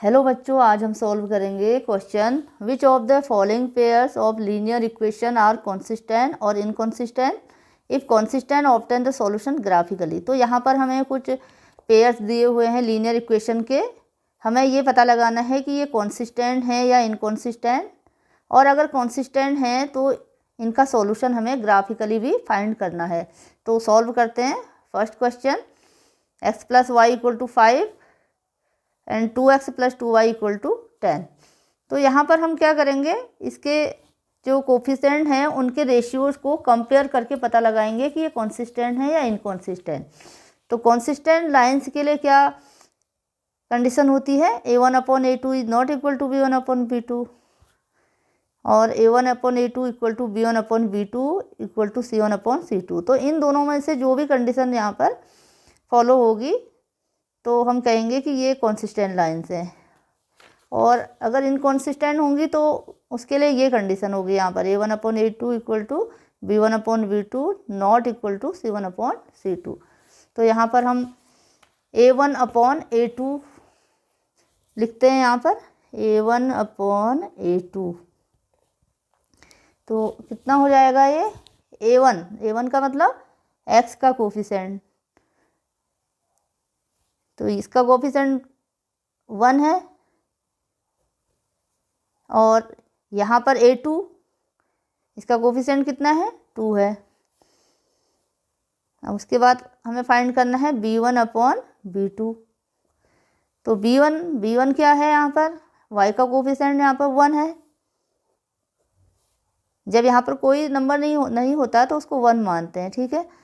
Hello बच्चों, आज हम सॉल्व करेंगे question which of the following pairs of linear equation are consistent और inconsistent, if consistent obtain the solution graphically. तो यहाँ पर हमें कुछ पेयर्स दिए हुए हैं लीनियर इक्वेशन के। हमें ये पता लगाना है कि ये कॉन्सिस्टेंट है या इनकॉन्सिस्टेंट, और अगर कॉन्सिस्टेंट हैं तो इनका सॉल्यूशन हमें ग्राफिकली भी फाइंड करना है। तो सॉल्व करते हैं। First question, x + y = 5 and 2x + 2y = 10। तो यहाँ पर हम क्या करेंगे, इसके जो कोफिशिएंट हैं उनके रेशियोज़ को कंपेयर करके पता लगाएंगे कि ये कॉन्सिस्टेंट है या इनकॉन्सिस्टेंट। तो कॉन्सिस्टेंट लाइंस के लिए क्या कंडीशन होती है, a1/a2 is not equal to b1/b2 और a1/a2 equal to b1/b2 equal to c1/c2। तो इन दोनों में से जो भी कंडीशन यहाँ पर फॉलो होगी तो हम कहेंगे कि ये कॉन्सिस्टेंट लाइंस हैं, और अगर इनकॉन्सिस्टेंट होंगी तो उसके लिए ये कंडीशन होगी यहाँ पर a1/a2 equal to b1/b2 not equal to c1/c2। तो यहाँ पर हम a1/a2 लिखते हैं, यहाँ पर a1/a2। तो कितना हो जाएगा ये a1 का मतलब x का कोफिशिएंट, तो इसका कोफिशिएंट 1 है, और यहाँ पर a2 इसका कोफिशिएंट कितना है, 2 है। अब उसके बाद हमें फाइंड करना है b1/b2। तो b1 क्या है, यहाँ पर y का कोफिशिएंट यहाँ पर 1 है। जब यहाँ पर कोई नंबर नहीं होता तो उसको 1 मानते हैं, ठीक है।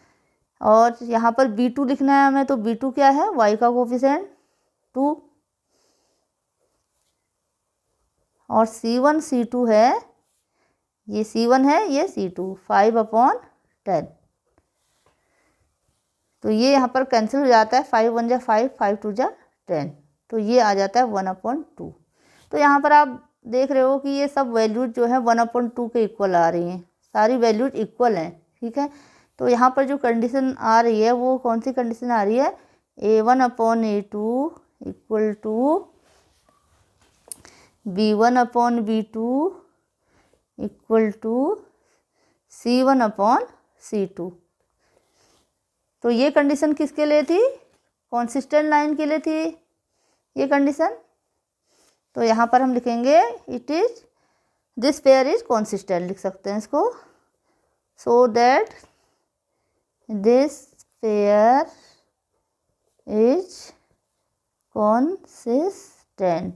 और यहाँ पर b2 लिखना है हमें, तो b2 क्या है, y का कोफिशिएंट 2, और c1 c2 है, ये c1 है, ये c2 5/10। तो ये यहाँ पर कैंसिल हो जाता है, 5 1 जा 5, 5 2 जा 10, तो ये आ जाता है 1/2। तो यहाँ पर आप देख रहे हो कि ये सब वैल्यूज जो है 1/2 के इक्वल आ रही हैं, सारी वैल्यूज इक्वल हैं, ठीक है। तो यहाँ पर जो कंडीशन आ रही है वो कौन सी कंडीशन आ रही है, a1/a2 equal to b1/b2 equal to c1/c2। तो ये कंडीशन किसके लिए थी, कॉन्सिस्टेंट लाइन के लिए थी ये कंडीशन। तो यहाँ पर हम लिखेंगे it is this pair is consistent, लिख सकते हैं इसको, so that this pair is consistent.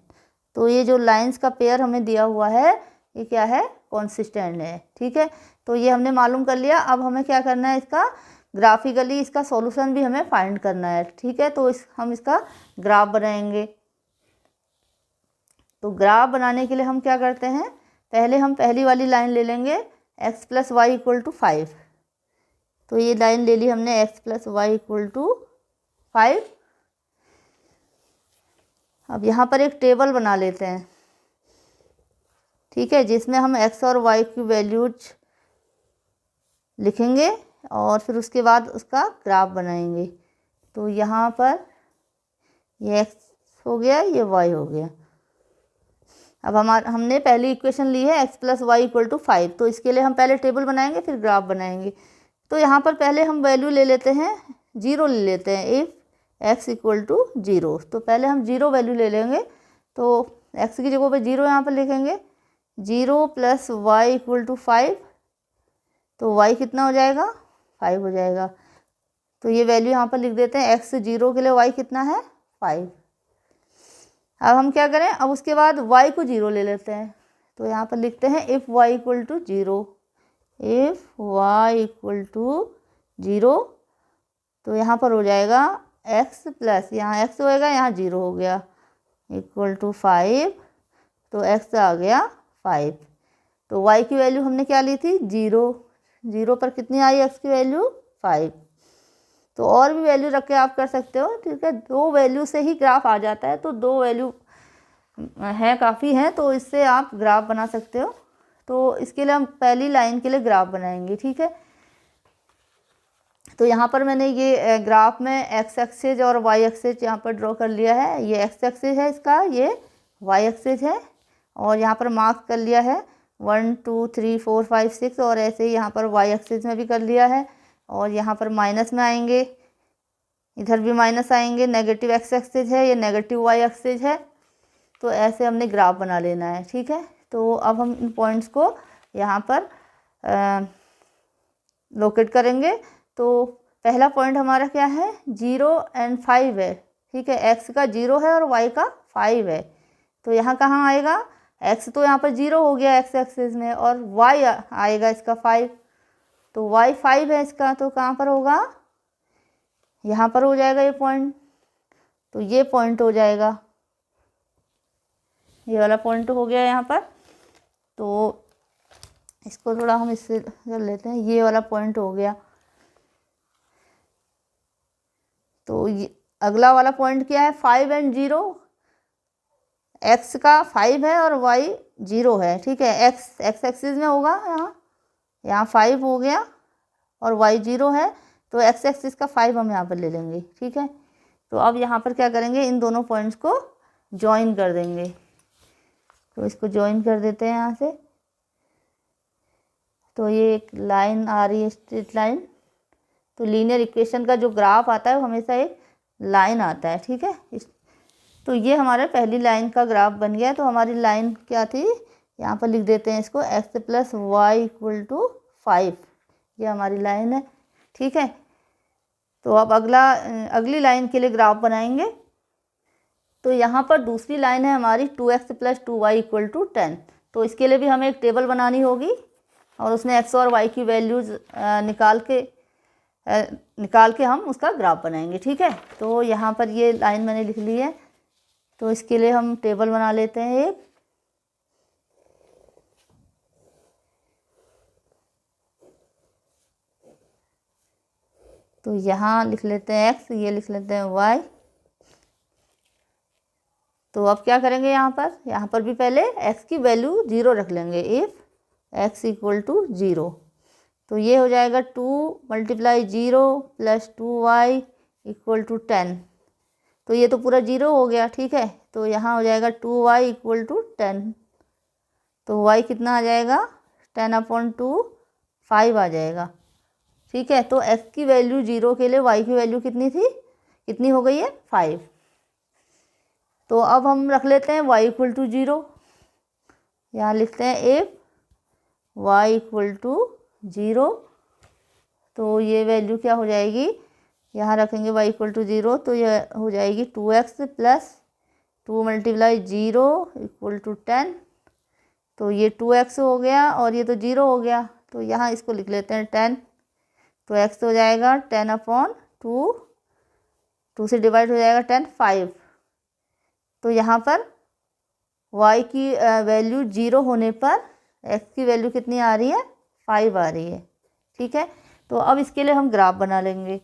तो ये जो लाइंस का पेयर हमें दिया हुआ है ये क्या है, कॉन्सिस्टेंट है, ठीक है। तो ये हमने मालूम कर लिया। अब हमें क्या करना है, इसका ग्राफिकली इसका सॉल्यूशन भी हमें फाइंड करना है, ठीक है। तो हम इसका ग्राफ बनाएंगे। तो ग्राफ बनाने के लिए हम क्या करते हैं, पहले हम पहली वाली लाइन ले लेंगे x + y = 5। तो ये लाइन ले ली हमने x + y = 5। अब यहाँ पर एक टेबल बना लेते हैं, ठीक है, जिसमें हम x और y की वैल्यूज लिखेंगे और फिर उसके बाद उसका ग्राफ बनाएंगे। तो यहाँ पर ये x हो गया, ये y हो गया। अब हमने पहली इक्वेशन ली है x + y = 5, तो इसके लिए हम पहले टेबल बनाएंगे फिर ग्राफ बनाएंगे। तो यहाँ पर पहले हम वैल्यू ले लेते हैं, 0 ले लेते हैं, इफ़ x = 0। तो पहले हम 0 वैल्यू ले लेंगे, तो x की जगह पे 0 यहाँ पर लिखेंगे, 0 + y = 5। तो y कितना हो जाएगा, 5 हो जाएगा। तो ये वैल्यू यहाँ पर लिख देते हैं, x 0 के लिए y कितना है, 5। अब हम क्या करें, अब उसके बाद y को 0 ले लेते हैं। तो यहाँ पर लिखते हैं इफ़ y = 0, इफ़ y = 0। तो यहाँ पर हो जाएगा x प्लस यहाँ x होएगा, यहाँ 0 हो गया, इक्वल टू 5। तो x आ गया 5। तो y की वैल्यू हमने क्या ली थी, 0 पर कितनी आई x की वैल्यू, 5। तो और भी वैल्यू रख के आप कर सकते हो, ठीक है। 2 वैल्यू से ही ग्राफ आ जाता है, तो 2 वैल्यू है काफ़ी हैं, तो इससे आप ग्राफ बना सकते हो। तो इसके लिए हम पहली लाइन के लिए ग्राफ बनाएंगे, ठीक है। तो यहाँ पर मैंने ग्राफ में x एक्सिस और y एक्सिस यहाँ पर ड्रॉ कर लिया है। ये x एक्सिस है इसका, ये वाई एक्सिस है, और यहाँ पर मार्क कर लिया है 1 2 3 4 5 6, और ऐसे ही यहाँ पर वाई एक्सिस में भी कर लिया है। और यहाँ पर माइनस में आएंगे, इधर भी माइनस आएंगे, नेगेटिव एक्स एक्सिस है, ये नेगेटिव वाई एक्सिस है। तो ऐसे हमने ग्राफ बना लेना है, ठीक है। तो अब हम इन पॉइंट्स को यहाँ पर लोकेट करेंगे। तो पहला पॉइंट हमारा क्या है, 0 और 5 है, ठीक है। एक्स का 0 है और वाई का 5 है, तो यहाँ कहाँ आएगा, एक्स तो यहाँ पर 0 हो गया एक्स एक्सिस में, और वाई आएगा इसका 5, तो वाई 5 है इसका, तो कहाँ पर होगा, यहाँ पर हो जाएगा ये पॉइंट। तो ये पॉइंट हो जाएगा, ये वाला पॉइंट हो गया यहाँ पर। तो इसको थोड़ा हम इससे कर लेते हैं, ये वाला पॉइंट हो गया। तो ये अगला वाला पॉइंट क्या है, 5 और 0, एक्स का 5 है और वाई 0 है, ठीक है। एक्स एक्सिस में होगा, यहाँ 5 हो गया और वाई 0 है, तो एक्स एक्सिस का 5 हम यहाँ पर ले लेंगे, ठीक है। तो अब यहाँ पर क्या करेंगे, इन दोनों पॉइंट्स को ज्वाइन कर देंगे। तो इसको ज्वाइन कर देते हैं यहाँ से। तो ये एक लाइन आ रही है, स्ट्रेट लाइन। तो लीनियर इक्वेशन का जो ग्राफ आता है वो हमेशा एक लाइन आता है, ठीक है। तो ये हमारे पहली लाइन का ग्राफ बन गया। तो हमारी लाइन क्या थी, यहाँ पर लिख देते हैं इसको, x + y = 5, ये हमारी लाइन है, ठीक है। तो अब अगली लाइन के लिए ग्राफ बनाएंगे। तो यहाँ पर दूसरी लाइन है हमारी 2x + 2y = 10। तो इसके लिए भी हमें एक टेबल बनानी होगी, और उसमें x और y की वैल्यूज़ निकाल के हम उसका ग्राफ बनाएंगे, ठीक है। तो यहाँ पर ये लाइन मैंने लिख ली है। तो इसके लिए हम टेबल बना लेते हैं एक। तो यहाँ लिख लेते हैं x, ये लिख लेते हैं y। तो अब क्या करेंगे, यहाँ पर भी पहले x की वैल्यू 0 रख लेंगे, इफ़ x = 0। तो ये हो जाएगा 2 × 0 + 2y = 10। तो ये तो पूरा 0 हो गया, ठीक है। तो यहाँ हो जाएगा 2y = 10। तो y कितना आ जाएगा, 10/2 5 आ जाएगा, ठीक है। तो x की वैल्यू 0 के लिए y की वैल्यू कितनी थी, कितनी हो गई है, 5। तो अब हम रख लेते हैं y = 0। यहाँ लिखते हैं इफ y = 0। तो ये वैल्यू क्या हो जाएगी, यहाँ रखेंगे y = 0, तो यह हो जाएगी 2x + 2 × 0 = 10। तो ये 2x हो गया और ये तो 0 हो गया, तो यहाँ इसको लिख लेते हैं 10। तो x हो जाएगा 10/2, 2 से डिवाइड हो जाएगा 10, 5। तो यहाँ पर y की वैल्यू 0 होने पर x की वैल्यू कितनी आ रही है, 5 आ रही है, ठीक है। तो अब इसके लिए हम ग्राफ बना लेंगे।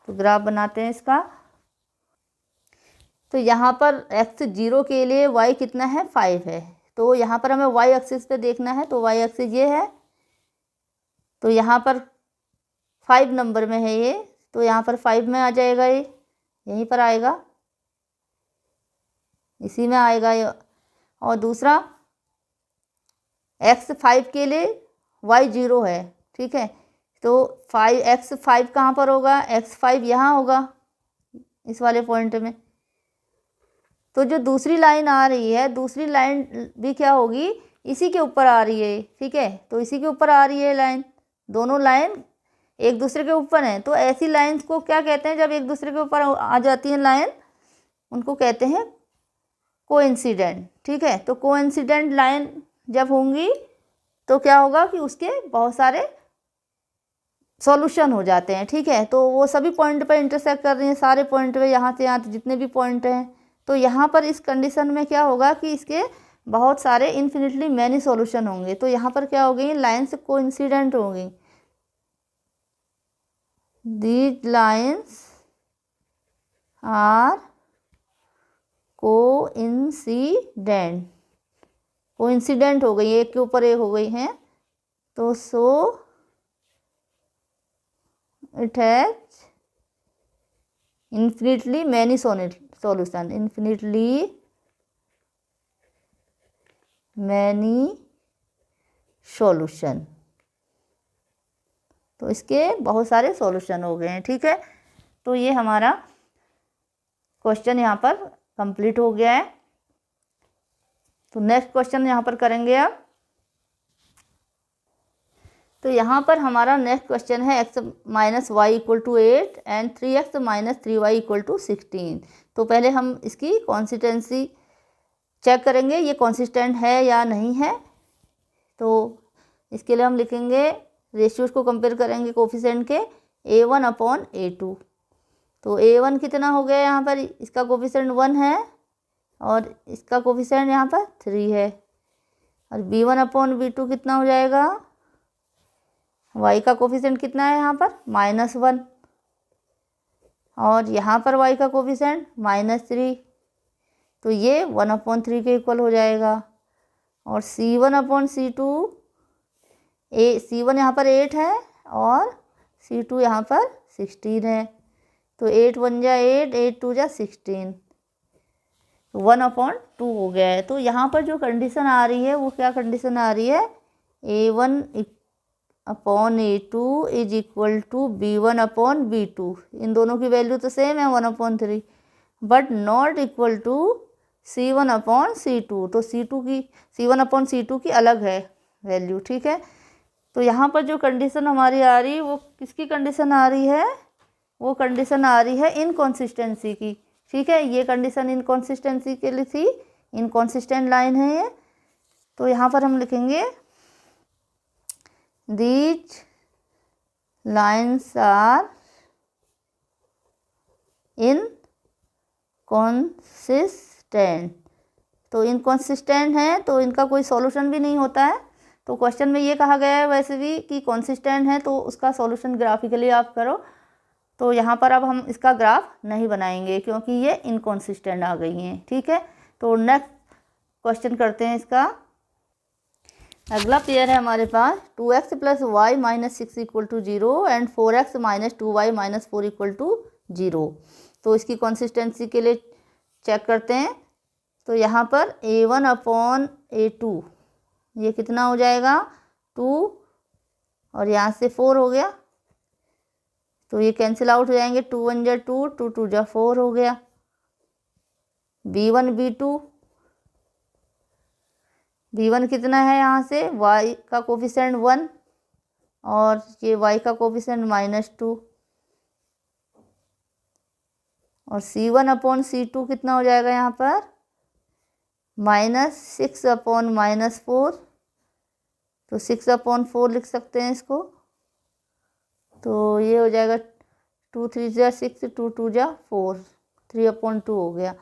तो ग्राफ बनाते हैं इसका। तो यहाँ पर x 0 के लिए y कितना है, 5 है। तो यहाँ पर हमें y एक्सिस पे देखना है, तो y एक्सिस ये है। तो यहाँ पर 5 नंबर में है ये, तो यहाँ पर 5 में आ जाएगा, ये यहीं पर आएगा, इसी में आएगा ये। और दूसरा x 5 के लिए y 0 है, ठीक है। तो x 5 कहाँ पर होगा, x 5 यहाँ होगा, इस वाले पॉइंट में। तो जो दूसरी लाइन आ रही है, दूसरी लाइन भी क्या होगी, इसी के ऊपर आ रही है, ठीक है। तो इसी के ऊपर आ रही है लाइन, दोनों लाइन एक दूसरे के ऊपर हैं। तो ऐसी लाइंस को क्या कहते हैं, जब एक दूसरे के ऊपर आ जाती हैं लाइन, उनको कहते हैं कोइंसिडेंट, ठीक है। तो कोइंसिडेंट लाइन जब होंगी तो क्या होगा कि उसके बहुत सारे सॉल्यूशन हो जाते हैं, ठीक है। तो वो सभी पॉइंट पे इंटरसेक्ट कर रही हैं, सारे पॉइंट पे, यहाँ से यहाँ जितने भी पॉइंट हैं। तो यहाँ पर इस कंडीशन में क्या होगा कि इसके बहुत सारे इन्फिनिटली मैनी सॉल्यूशन होंगे। तो यहाँ पर क्या हो गई, लाइन्स कोइंसिडेंट होंगी। These lines are coincident, coincident हो गई, एक के ऊपर एक हो गई हैं। तो so it has infinitely many solution, infinitely many solution. तो इसके बहुत सारे सॉल्यूशन हो गए हैं। ठीक है, तो ये हमारा क्वेश्चन यहाँ पर कंप्लीट हो गया है। तो नेक्स्ट क्वेश्चन यहाँ पर करेंगे अब। तो यहाँ पर हमारा नेक्स्ट क्वेश्चन है x minus y equal to 8 and 3x minus 3y equal to 16। तो पहले हम इसकी कंसिस्टेंसी चेक करेंगे, ये कंसिस्टेंट है या नहीं है। तो इसके लिए हम लिखेंगे, रेशियोज को कंपेयर करेंगे कोफिशिएंट के, a1 अपॉन a2। तो a1 कितना हो गया यहाँ पर, इसका कोफिशिएंट 1 है और इसका कोफिशिएंट यहाँ पर 3 है। और b1 अपॉन b2 कितना हो जाएगा, y का कोफिशिएंट कितना है यहाँ पर -1 और यहाँ पर y का कोफिशिएंट -3। तो ये 1/3 के इक्वल हो जाएगा। और c1 अपॉन c2, c1 यहाँ पर 8 है और c2 यहाँ पर 16 है। तो 8 1 जा 8, 8 2 जा 16, 1/2 हो गया है। तो यहाँ पर जो कंडीशन आ रही है वो क्या कंडीशन आ रही है, a1 upon a2 is equal to b1 upon b2। इन दोनों की वैल्यू तो सेम है 1/3, but not equal to c1 upon c2। तो c1 अपॉन c2 की अलग है वैल्यू। ठीक है, तो यहाँ पर जो कंडीशन हमारी आ रही है वो किसकी कंडीशन आ रही है, वो कंडीशन आ रही है इनकॉन्सिस्टेंसी की। ठीक है, ये कंडीशन इनकॉन्सिस्टेंसी के लिए थी, इनकॉन्सिस्टेंट लाइन है ये। तो यहाँ पर हम लिखेंगे these lines are inconsistent। तो इनकॉन्सिस्टेंट है तो इनका कोई सॉल्यूशन भी नहीं होता है। तो क्वेश्चन में ये कहा गया है वैसे भी कि कॉन्सिस्टेंट है तो उसका सॉल्यूशन ग्राफिकली आप करो। तो यहाँ पर अब हम इसका ग्राफ नहीं बनाएंगे क्योंकि ये इनकॉन्सिस्टेंट आ गई हैं। ठीक है, तो नेक्स्ट क्वेश्चन करते हैं इसका। अगला पेयर है हमारे पास 2x plus y minus 6 equal to 0 and 4x minus 2y minus 4 equal to 0। तो इसकी कंसिस्टेंसी के लिए चेक करते हैं। तो यहाँ पर a1 अपॉन a2 ये कितना हो जाएगा 2 और यहाँ से 4 हो गया। तो ये कैंसिल आउट हो जाएंगे, 2 1 जा 2, 2 2 जा 4 हो गया। b1 b1 कितना है, यहाँ से y का कोफिशिएंट 1 और ये y का कोफिशिएंट -2 और c1 अपॉन c2 कितना हो जाएगा यहाँ पर -6 अपॉन -4। तो 6/4 लिख सकते हैं इसको। तो ये हो जाएगा 2 3 जा 6, 2 2 जा 4, 3/2 हो गया।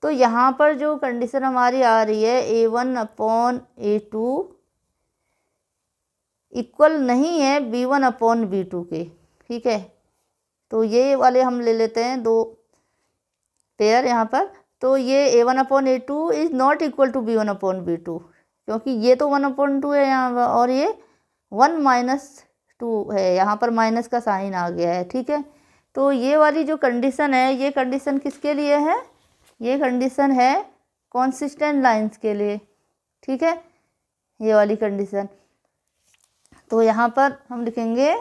तो यहाँ पर जो कंडीशन हमारी आ रही है a1 अपॉन a2 इक्वल नहीं है b1 अपॉन b2 के। ठीक है, तो ये वाले हम ले लेते हैं दो पेयर यहाँ पर। तो ये a1 upon a2 is not equal to b1 upon b2 क्योंकि ये तो 1/2 है यहाँ पर और ये 1 - 2 है, यहाँ पर माइनस का साइन आ गया है। ठीक है, तो ये वाली जो कंडीशन है ये कंडीशन किसके लिए है, ये कंडीशन है कॉन्सिस्टेंट लाइंस के लिए। ठीक है, ये वाली कंडीशन। तो यहाँ पर हम लिखेंगे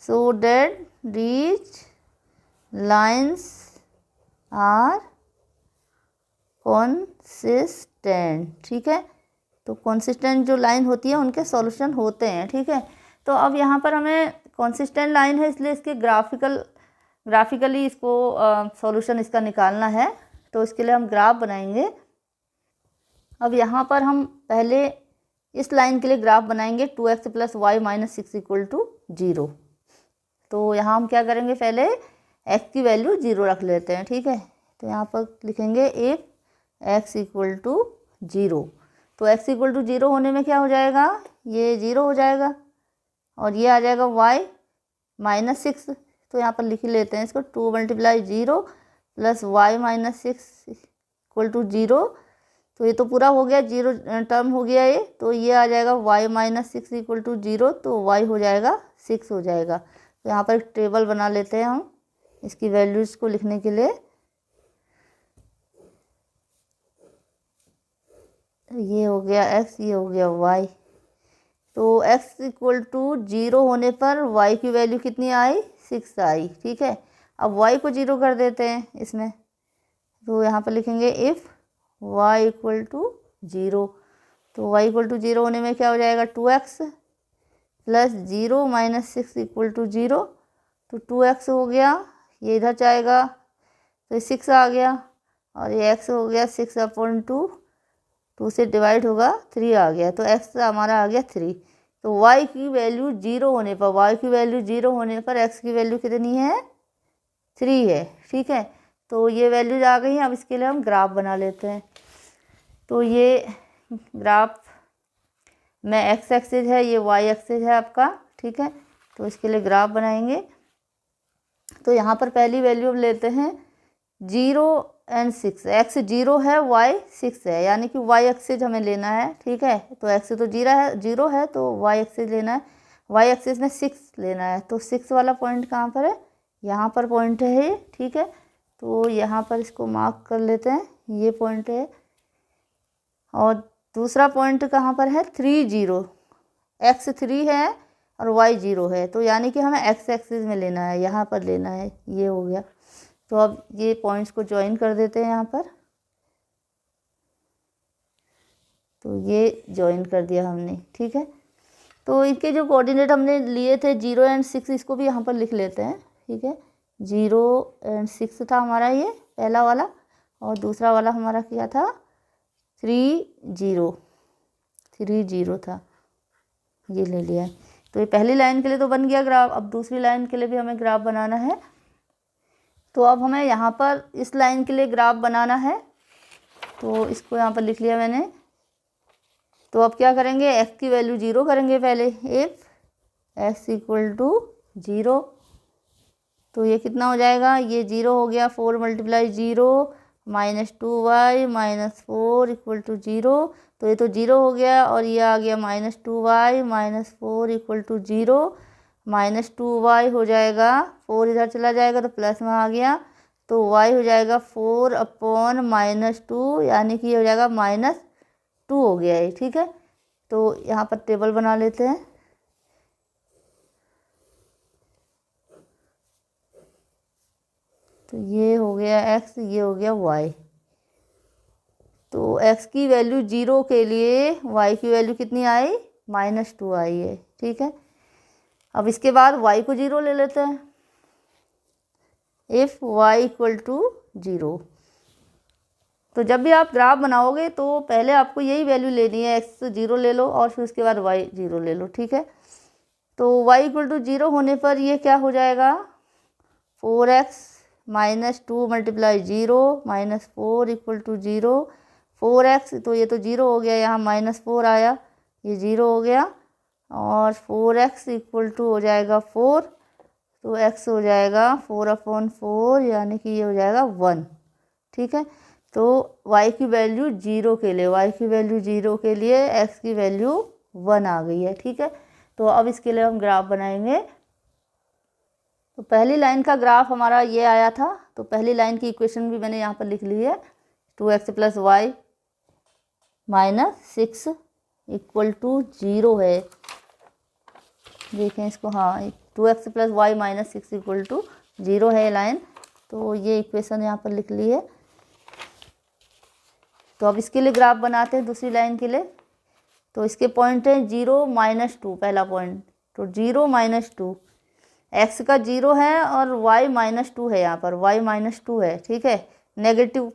so that these lines are consistent. ठीक है, तो कॉन्सिस्टेंट जो लाइन होती है उनके सॉल्यूशन होते हैं। ठीक है, तो अब यहाँ पर हमें कॉन्सिस्टेंट लाइन है इसलिए इसके ग्राफिकली इसको सॉल्यूशन इसका निकालना है। तो इसके लिए हम ग्राफ बनाएंगे। अब यहाँ पर हम पहले इस लाइन के लिए ग्राफ बनाएंगे 2x plus y minus 6 equal to 0। तो यहाँ हम क्या करेंगे, पहले x की वैल्यू 0 रख लेते हैं। ठीक है, तो यहाँ पर लिखेंगे इफ x इक्वल टू 0। तो x इक्वल टू 0 होने में क्या हो जाएगा, ये 0 हो जाएगा और ये आ जाएगा y माइनस 6। तो यहाँ पर लिख लेते हैं इसको 2 × 0 plus y minus 6 equal to 0। तो ये तो पूरा हो गया, 0 टर्म हो गया ये। तो ये आ जाएगा y माइनस 6 इक्वल टू 0। तो y हो जाएगा 6 हो जाएगा। तो यहाँ पर एक टेबल बना लेते हैं हम इसकी वैल्यूज़ को लिखने के लिए। ये हो गया x, ये हो गया y। तो x इक्वल टू 0 होने पर y की वैल्यू कितनी आई, 6 आई। ठीक है, अब y को 0 कर देते हैं इसमें, तो यहाँ पर लिखेंगे इफ़ y इक्वल टू 0। तो y इक्वल टू 0 होने में क्या हो जाएगा, 2x plus 0 minus 6 equal to 0। तो 2x हो गया, ये इधर जाएगा तो 6 आ गया, और ये x हो गया 6/2, 2 से डिवाइड होगा 3 आ गया, तो x हमारा आ गया 3। तो y की वैल्यू 0 होने पर, y की वैल्यू 0 होने पर x की वैल्यू कितनी है, 3 है। ठीक है, तो ये वैल्यूज आ गई हैं। अब इसके लिए हम ग्राफ बना लेते हैं। तो ये ग्राफ में x एक्सिस है, ये y एक्सिस है आपका। ठीक है, तो इसके लिए ग्राफ बनाएंगे। तो यहाँ पर पहली वैल्यू अब लेते हैं 0 और 6। x 0 है, y 6 है, यानी कि y एक्सिस हमें लेना है। ठीक है, तो x तो 0 है तो y एक्सिस लेना है, y एक्सिस में 6 लेना है। तो 6 वाला पॉइंट कहाँ पर है, यहाँ पर पॉइंट है ये। ठीक है, तो यहाँ पर इसको मार्क कर लेते हैं, ये पॉइंट है। और दूसरा पॉइंट कहाँ पर है, 3 0, x 3 है और y 0 है, तो यानी कि हमें x एक्सिस में लेना है, यहाँ पर लेना है। ये हो गया। तो अब ये पॉइंट्स को ज्वाइन कर देते हैं यहाँ पर। तो ये ज्वाइन कर दिया हमने। ठीक है, तो इनके जो कोऑर्डिनेट हमने लिए थे 0 और 6, इसको भी यहाँ पर लिख लेते हैं। ठीक है, 0 और 6 था हमारा ये पहला वाला, और दूसरा वाला हमारा क्या था, 3 0 था, ये ले लिया है। तो ये पहली लाइन के लिए तो बन गया ग्राफ। अब दूसरी लाइन के लिए भी हमें ग्राफ बनाना है। तो अब हमें यहाँ पर इस लाइन के लिए ग्राफ बनाना है, तो इसको यहाँ पर लिख लिया मैंने। तो अब क्या करेंगे, x की वैल्यू 0 करेंगे पहले, इफ़ x इक्वल टू 0। तो ये कितना हो जाएगा, ये 0 हो गया, 4 × 0 minus 2y minus 4 equal to 0। तो ये तो 0 हो गया, और ये आ गया minus 2y minus 4 equal to 0। Minus 2y हो जाएगा, 4 इधर चला जाएगा तो प्लस में आ गया, तो y हो जाएगा 4/-2, यानी कि ये हो जाएगा -2 हो गया है। ठीक है, तो यहाँ पर टेबल बना लेते हैं। तो ये हो गया x, ये हो गया y। तो x की वैल्यू 0 के लिए y की वैल्यू कितनी आई, -2 आई है। ठीक है, अब इसके बाद y को 0 ले लेते हैं, इफ़ y इक्वल टू 0। तो जब भी आप ग्राफ बनाओगे तो पहले आपको यही वैल्यू लेनी है, x 0 ले लो और फिर उसके बाद y 0 ले लो। ठीक है, तो y इक्वल टू 0 होने पर ये क्या हो जाएगा, 4x minus 2 × 0 minus 4 equal to 0। 4x, तो ये तो 0 हो गया, यहाँ -4 आया, ये 0 हो गया, और 4x इक्वल टू हो जाएगा 4। तो x हो जाएगा 4/4, यानी कि ये हो जाएगा 1। ठीक है, तो y की वैल्यू 0 के लिए, y की वैल्यू 0 के लिए x की वैल्यू 1 आ गई है। ठीक है, तो अब इसके लिए हम ग्राफ बनाएंगे। तो पहली लाइन का ग्राफ हमारा ये आया था, तो पहली लाइन की इक्वेशन भी मैंने यहाँ पर लिख ली है, 2x + y - 6 इक्वल टू 0 है। देखें इसको, हाँ, 2x + y - 6 इक्वल टू 0 है लाइन। तो ये इक्वेशन यहाँ पर लिख ली है। तो अब इसके लिए ग्राफ बनाते हैं दूसरी लाइन के लिए। तो इसके पॉइंट है 0 - 2, पहला पॉइंट। तो 0 - 2, x का 0 है और y -2 है, यहाँ पर y -2 है। ठीक है, नेगेटिव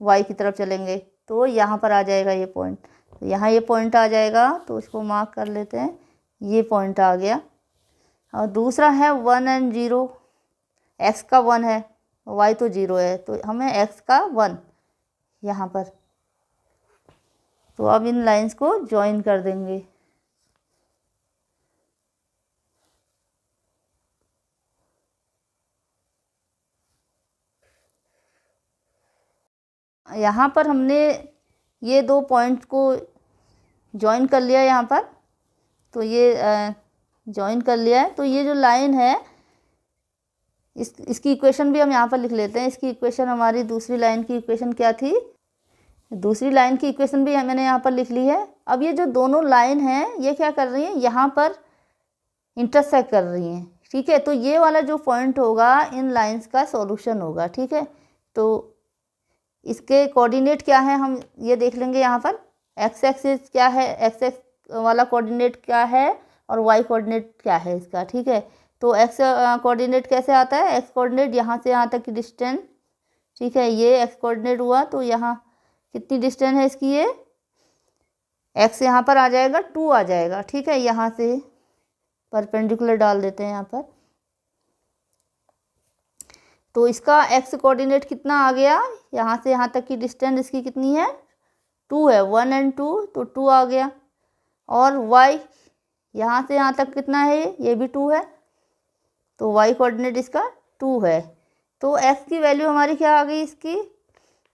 y की तरफ चलेंगे तो यहाँ पर आ जाएगा ये पॉइंट। तो यहाँ ये पॉइंट आ जाएगा, तो इसको मार्क कर लेते हैं, ये पॉइंट आ गया। और दूसरा है 1 और 0, x का 1 है, y तो 0 है, तो हमें x का 1 यहाँ पर। तो अब इन लाइंस को ज्वाइन कर देंगे। यहाँ पर हमने ये 2 पॉइंट्स को ज्वाइन कर लिया यहाँ पर। तो ये ज्वाइन कर लिया है। तो ये जो लाइन है इसकी इक्वेशन भी हम यहाँ पर लिख लेते हैं। इसकी इक्वेशन, हमारी दूसरी लाइन की इक्वेशन क्या थी, दूसरी लाइन की इक्वेशन भी मैंने यहाँ पर लिख ली है। अब ये जो दोनों लाइन हैं ये क्या कर रही हैं, यहाँ पर इंटरसेक्ट कर रही हैं, ठीक है। तो ये वाला जो पॉइंट होगा इन लाइंस का सॉल्यूशन होगा, ठीक है। तो इसके कोऑर्डिनेट क्या है हम ये देख लेंगे। यहाँ पर एक्स एक्सिस क्या है, एक्स एक्स वाला कोऑर्डिनेट क्या है और वाई कोऑर्डिनेट क्या है इसका, ठीक है। तो एक्स कोऑर्डिनेट कैसे आता है, एक्स कोऑर्डिनेट यहाँ से यहाँ तक की डिस्टेंस, ठीक है। ये एक्स कोऑर्डिनेट हुआ तो यहाँ कितनी डिस्टेंस है इसकी, ये एक्स यहाँ पर आ जाएगा 2 आ जाएगा, ठीक है। यहाँ से परपेंडिकुलर डाल देते हैं यहाँ पर। तो इसका एक्स कोऑर्डिनेट कितना आ गया, यहाँ से यहाँ तक की डिस्टेंस इसकी कितनी है 2 है, 1 और 2 तो 2 आ गया। और वाई यहाँ से यहाँ तक कितना है, ये भी 2 है, तो वाई कोऑर्डिनेट इसका 2 है। तो एक्स की वैल्यू हमारी क्या आ गई, इसकी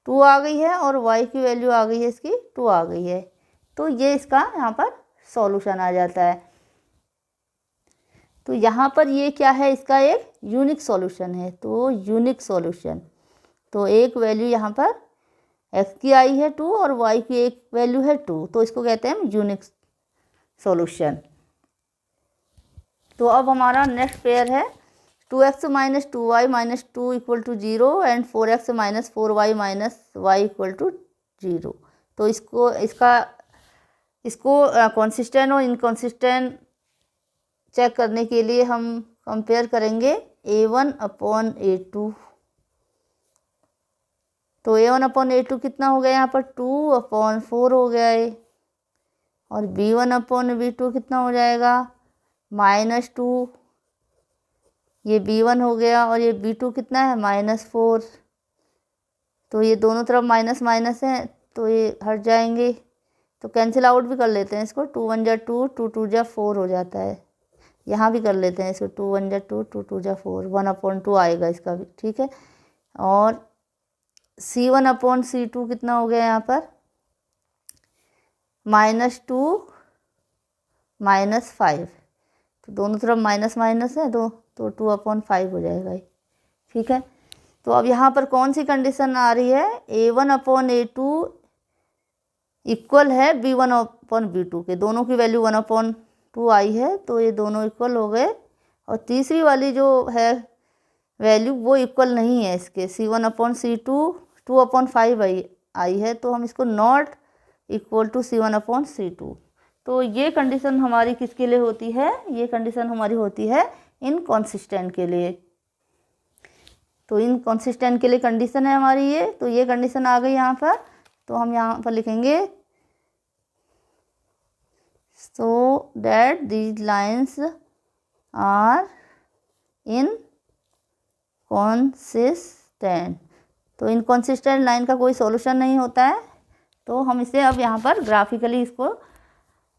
2 आ गई है और वाई की वैल्यू आ गई है इसकी 2 आ गई है। तो ये इसका यहाँ पर सॉल्यूशन आ जाता है। तो यहाँ पर ये क्या है, इसका एक यूनिक सॉल्यूशन है। तो यूनिक सॉल्यूशन, तो एक वैल्यू यहाँ पर एक्स की आई है 2 और वाई की एक वैल्यू है 2, तो इसको कहते हैं यूनिक सॉल्यूशन। तो अब हमारा नेक्स्ट पेयर है 2x minus 2y minus 2 equal to 0 and 4x minus 4y minus y equal to 0। तो इसको कंसिस्टेंट और इनकंसिस्टेंट चेक करने के लिए हम कंपेयर करेंगे a1 अपॉन a2। तो a1 अपॉन a2 कितना हो गया, यहाँ पर 2 अपॉन 4 हो गया है। और b1 अपॉन b2 कितना हो जाएगा, -2, ये b1 हो गया और ये b2 कितना है -4। तो ये दोनों तरफ माइनस माइनस है तो ये हट जाएंगे, तो कैंसिल आउट भी कर लेते हैं इसको। 2 1 जा 2, 2 2 जा 4 हो जाता है। यहाँ भी कर लेते हैं इसको, 2 1 जा 2, 2 2 जा 4, 1 अपॉन 2 आएगा इसका भी, ठीक है। और c1 अपॉन c2 कितना हो गया यहाँ पर, -2 -5, तो दोनों तरफ माइनस माइनस है तो 2 अपॉन 5 हो जाएगा, ठीक है। तो अब यहाँ पर कौन सी कंडीशन आ रही है, a1 अपॉन a2 इक्वल है b1 अपॉन b2 के, दोनों की वैल्यू 1 अपॉन 2 आई है, तो ये दोनों इक्वल हो गए। और तीसरी वाली जो है वैल्यू वो इक्वल नहीं है इसके, c1 अपॉन c2 2 अपॉन 5 आई है, तो हम इसको not equal to c1 upon c2। तो ये कंडीशन हमारी किसके लिए होती है, ये कंडीशन हमारी होती है इनकंसिस्टेंट के लिए। तो इनकंसिस्टेंट के लिए कंडीशन है हमारी ये, तो ये कंडीशन आ गई यहाँ पर। तो हम यहाँ पर लिखेंगे so that these lines are inconsistent। तो इनकंसिस्टेंट लाइन का कोई सॉल्यूशन नहीं होता है, तो हम इसे अब यहाँ पर ग्राफिकली इसको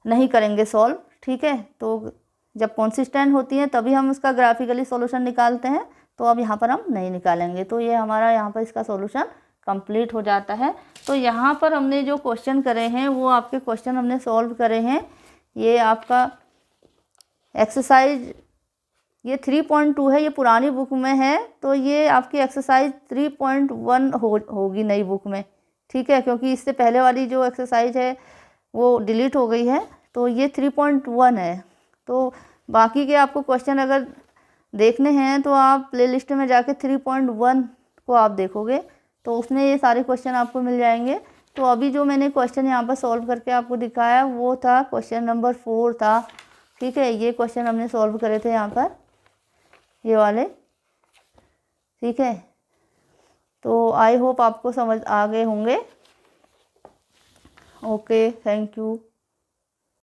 नहीं करेंगे सॉल्व, ठीक है। तो जब कंसिस्टेंट होती है तभी हम उसका ग्राफिकली सॉल्यूशन निकालते हैं, तो अब यहाँ पर हम नहीं निकालेंगे। तो ये हमारा यहाँ पर इसका सॉल्यूशन कंप्लीट हो जाता है। तो यहाँ पर हमने जो क्वेश्चन करे हैं वो आपके क्वेश्चन हमने सॉल्व करे हैं। ये आपका एक्सरसाइज ये 3.2 है, ये पुरानी बुक में है, तो ये आपकी एक्सरसाइज 3.1 होगी नई बुक में, ठीक है, क्योंकि इससे पहले वाली जो एक्सरसाइज है वो डिलीट हो गई है, तो ये 3.1 है। तो बाकी के आपको क्वेश्चन अगर देखने हैं तो आप प्लेलिस्ट में जाके 3.1 को आप देखोगे, तो उसमें ये सारे क्वेश्चन आपको मिल जाएंगे। तो अभी जो मैंने क्वेश्चन यहाँ पर सॉल्व करके आपको दिखाया वो था क्वेश्चन नंबर 4 था, ठीक है। ये क्वेश्चन हमने सॉल्व करे थे यहाँ पर, ये वाले, ठीक है। तो आई होप आपको समझ आ गए होंगे। Okay, thank you.